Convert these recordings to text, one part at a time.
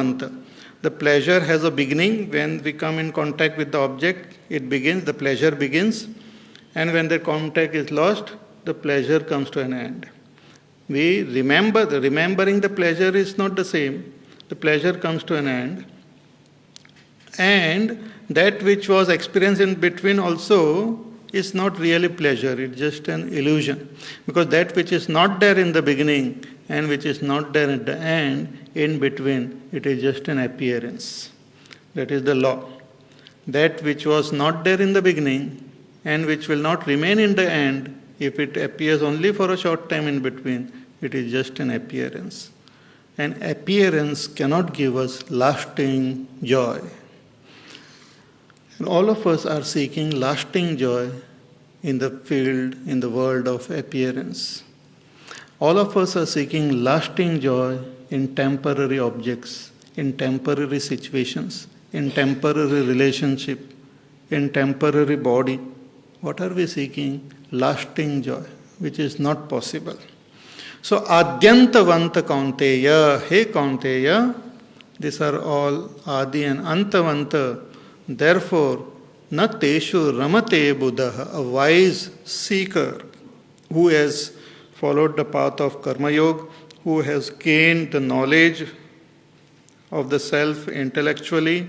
adyantavanta. The pleasure has a beginning. When we come in contact with the object, it begins, the pleasure begins. And when the contact is lost, the pleasure comes to an end. We remember, remembering the pleasure is not the same. The pleasure comes to an end. And that which was experienced in between also is not really pleasure, it's just an illusion. Because that which is not there in the beginning and which is not there at the end, in between, it is just an appearance. That is the law. That which was not there in the beginning and which will not remain in the end, if it appears only for a short time in between, it is just an appearance. And appearance cannot give us lasting joy. And all of us are seeking lasting joy in the field, in the world of appearance. All of us are seeking lasting joy in temporary objects, in temporary situations, in temporary relationship, in temporary body. What are we seeking? Lasting joy, which is not possible. So, adyantavanta kaunteya, hey kaunteya, these are all adi and antavanta. Therefore, na teshu ramate buddha, a wise seeker who has followed the path of karma yoga, who has gained the knowledge of the self intellectually,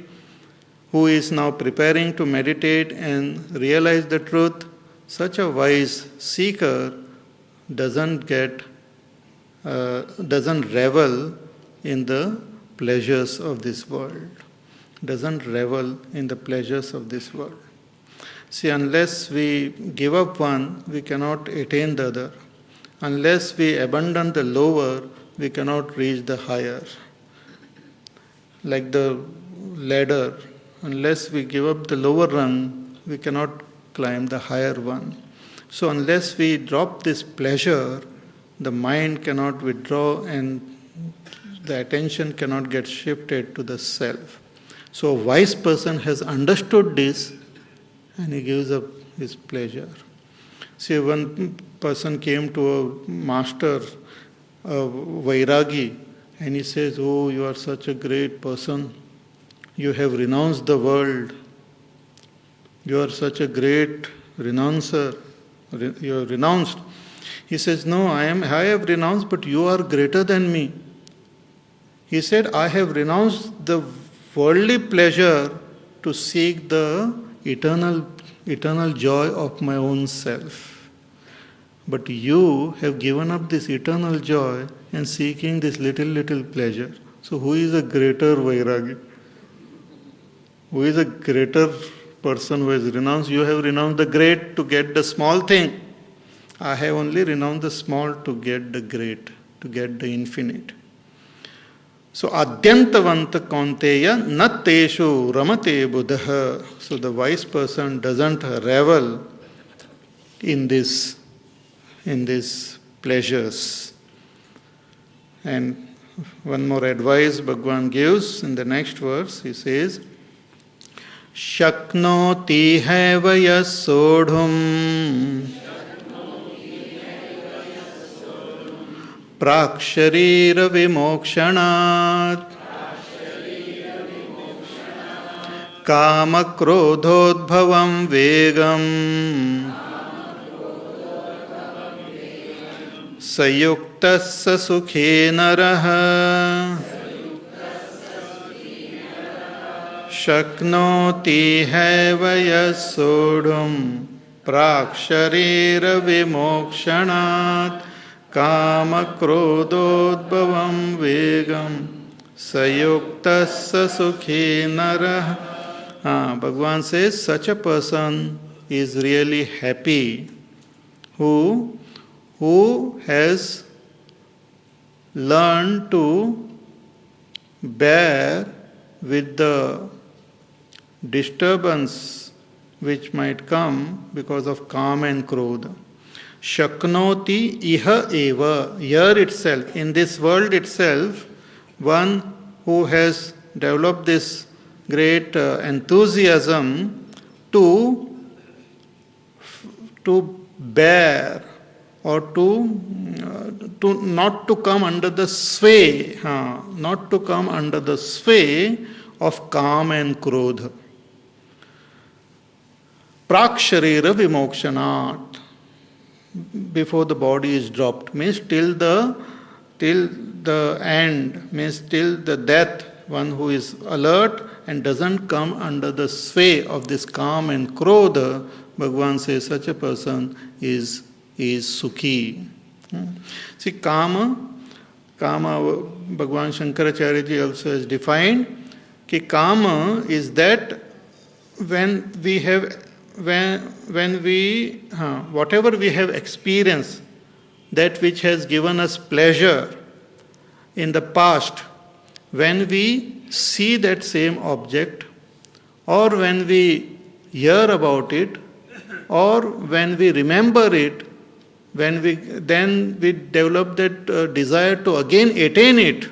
who is now preparing to meditate and realize the truth, such a wise seeker doesn't revel in the pleasures of this world. Doesn't revel in the pleasures of this world. See, unless we give up one, we cannot attain the other. Unless we abandon the lower, we cannot reach the higher. Like the ladder, unless we give up the lower rung, we cannot climb the higher one. So unless we drop this pleasure, the mind cannot withdraw and the attention cannot get shifted to the self. So a wise person has understood this and he gives up his pleasure. See, one person came to a master, a Vairagi, and he says, "Oh, you are such a great person. You have renounced the world. You are such a great renouncer. You are renounced." He says, "No, I have renounced, but you are greater than me." He said, "I have renounced the worldly pleasure to seek the eternal joy of my own self. But you have given up this eternal joy and seeking this little pleasure. So who is a greater Vairagi? Who is a greater person who has renounced? You have renounced the great to get the small thing. I have only renounced the small to get the great, to get the infinite." So, adyantavanta kaunteya nateshu ramate buddha. So, the wise person doesn't revel in these pleasures. And one more advice Bhagavan gives in the next verse. He says, Shaknoti havaya sodhum Praksharira vimokshanat Kama krodhodbhavam vegam Sayuktasya sukhe naraha Shaknoti havaya sodhum Praksharira vimokshanat Kama krodhodbhavam vegam sayuktasya sukhi narah. Bhagavan says such a person is really happy who has learned to bear with the disturbance which might come because of kama and krodha. Shaknoti iha eva, here itself, in this world itself, one who has developed this great enthusiasm to bear or to not to come under the sway, not to come under the sway of Kam and Krodha. Prak Sharira Vimokshanat, before the body is dropped, means till the end, means till the death, one who is alert and doesn't come under the sway of this Kam and Krodha, Bhagavan says such a person is Sukhi. See, Kama, Bhagavan Shankaracharya ji also has defined कि Kama is that when we whatever we have experienced, that which has given us pleasure in the past, when we see that same object, or when we hear about it, or when we remember it, then we develop that desire to again attain it,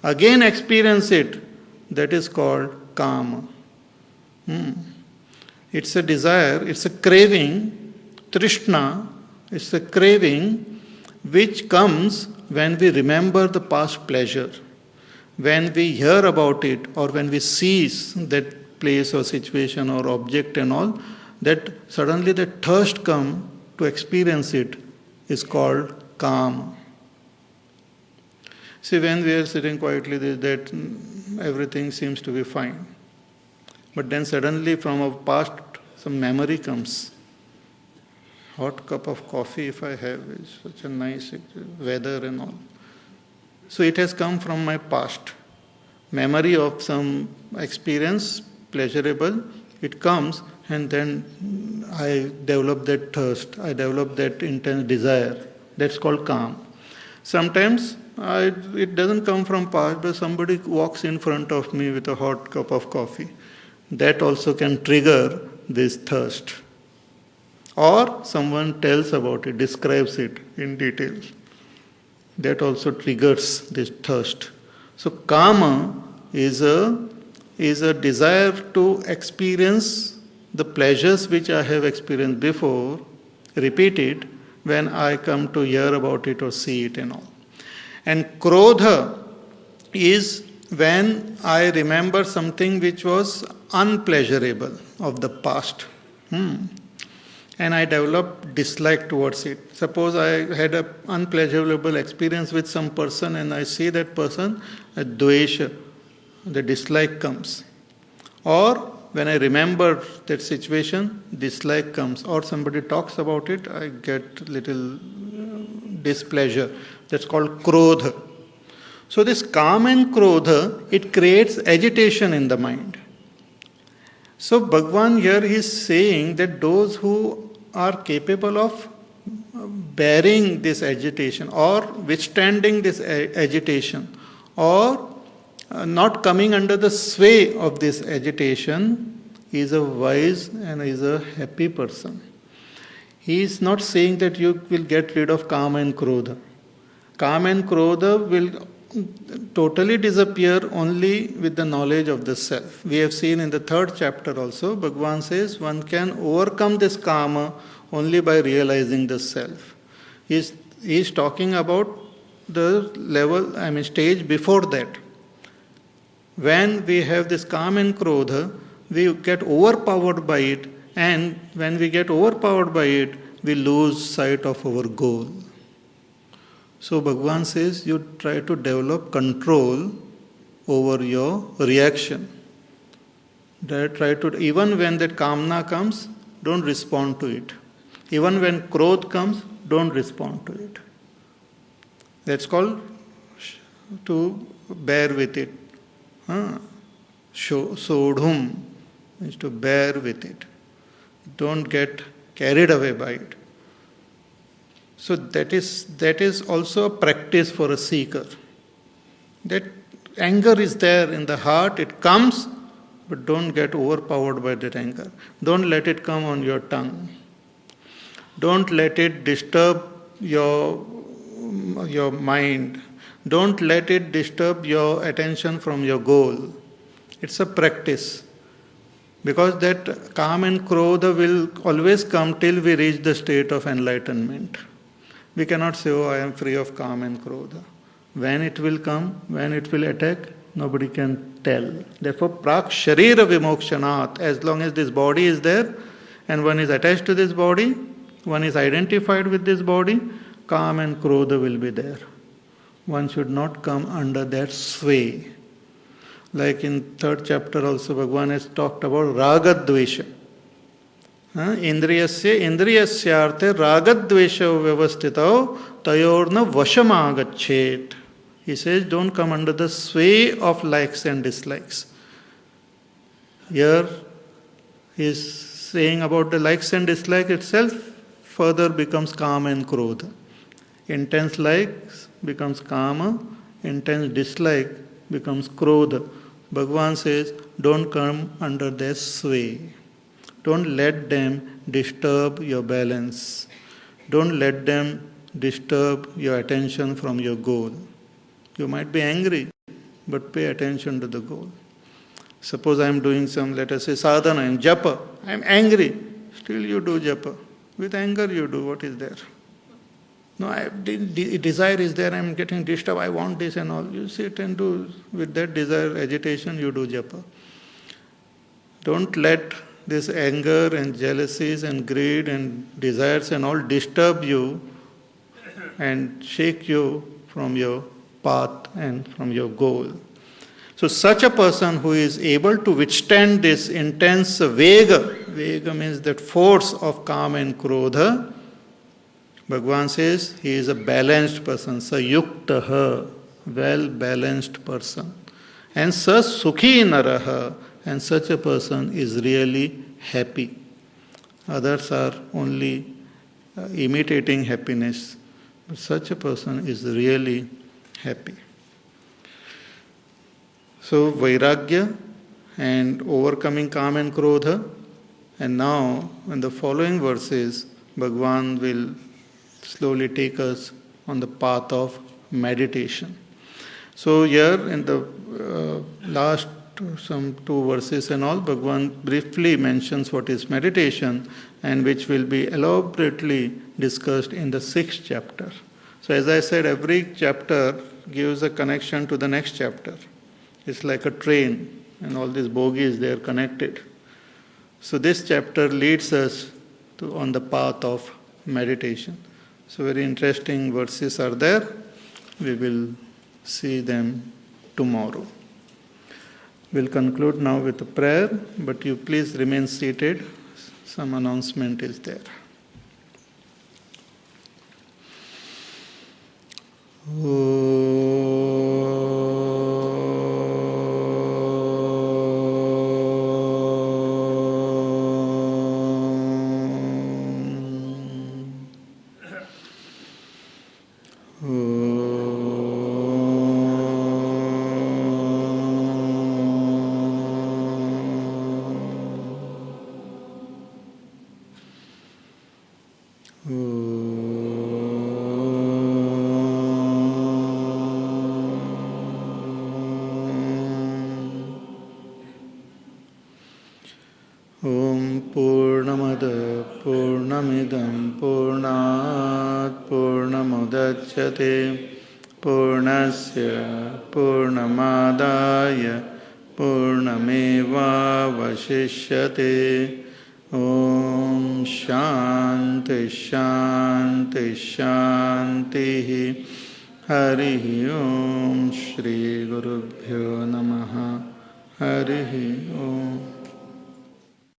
again experience it. That is called Kama. It's a desire, it's a craving, Trishna, it's a craving which comes when we remember the past pleasure, when we hear about it, or when we seize that place or situation or object and all, that suddenly the thirst come to experience it is called Kama. See, when we are sitting quietly, that everything seems to be fine. But then suddenly from our past, some memory comes. Hot cup of coffee if I have, it's such a nice weather and all. So it has come from my past. Memory of some experience, pleasurable, it comes, and then I develop that thirst, I develop that intense desire. That's called Kam. Sometimes it doesn't come from past, but somebody walks in front of me with a hot cup of coffee. That also can trigger this thirst. Or someone tells about it, describes it in detail. That also triggers this thirst. So Kama is a desire to experience the pleasures which I have experienced before, repeat it when I come to hear about it or see it and all. And Krodha is when I remember something which was unpleasurable of the past. And I develop dislike towards it. Suppose I had an unpleasurable experience with some person and I see that person, a dvesha, the dislike comes. Or when I remember that situation, dislike comes. Or somebody talks about it, I get little displeasure. That's called Krodha. So this Kam and Krodha, it creates agitation in the mind. So Bhagavan here is saying that those who are capable of bearing this agitation or withstanding this agitation or not coming under the sway of this agitation is a wise and is a happy person. He is not saying that you will get rid of Kama and Krodha. Kama and Krodha will totally disappear only with the knowledge of the self. We have seen in the 3rd chapter also, Bhagavan says one can overcome this Kama only by realizing the self. He is talking about the level, stage before that. When we have this Kama and Krodha, we get overpowered by it, and when we get overpowered by it, we lose sight of our goal. So Bhagavan says you try to develop control over your reaction. Even when that kamna comes, don't respond to it. Even when krodh comes, don't respond to it. That's called to bear with it. Sodhum means to bear with it. Don't get carried away by it. So that is also a practice for a seeker. That anger is there in the heart, it comes, but don't get overpowered by that anger. Don't let it come on your tongue. Don't let it disturb your mind. Don't let it disturb your attention from your goal. It's a practice. Because that Kama and Krodha will always come till we reach the state of enlightenment. We cannot say, oh, I am free of Kama and Krodha. When it will come, when it will attack, nobody can tell. Therefore, prak sharira vimokshanat, as long as this body is there and one is attached to this body, one is identified with this body, Kama and Krodha will be there. One should not come under that sway. Like in 3rd chapter also, Bhagavan has talked about ragadvesha. Indriyasya indriyasyarte ragadvesha vyavastitao tayorna vashamagachet. He says, don't come under the sway of likes and dislikes. Here he is saying about the likes and dislikes itself, further becomes Kama and Krodha. Intense likes becomes Kama, intense dislike becomes Krodha. Bhagavan says, don't come under their sway. Don't let them disturb your balance. Don't let them disturb your attention from your goal. You might be angry, but pay attention to the goal. Suppose I am doing some, let us say, sadhana and japa. I am angry. Still you do japa. With anger you do. What is there? No, desire is there. I am getting disturbed. I want this and all. You sit and do. With that desire, agitation, you do japa. Don't let this anger and jealousies and greed and desires and all disturb you and shake you from your path and from your goal. So such a person who is able to withstand this intense vega means that force of Kama and Krodha, Bhagavan says he is a balanced person, sayuktaha, well-balanced person. And sa sukhi naraha, and such a person is really happy. Others are only imitating happiness, but such a person is really happy. So Vairagya and overcoming Kama and Krodha. And now in the following verses, Bhagavan will slowly take us on the path of meditation. So here in the last some 2 verses and all, Bhagavan briefly mentions what is meditation and which will be elaborately discussed in the 6th chapter. So as I said, every chapter gives a connection to the next chapter. It's like a train and all these bogies, they are connected. So this chapter leads us on the path of meditation. So very interesting verses are there. We will see them tomorrow. We'll conclude now with a prayer, but you please remain seated. Some announcement is there. Purnasya Purnamadaya Purnameva Vashishyate. Om Shanti Shanti Shanti. Harihi Om Shri Gurubhyo Namaha. Harihi Om.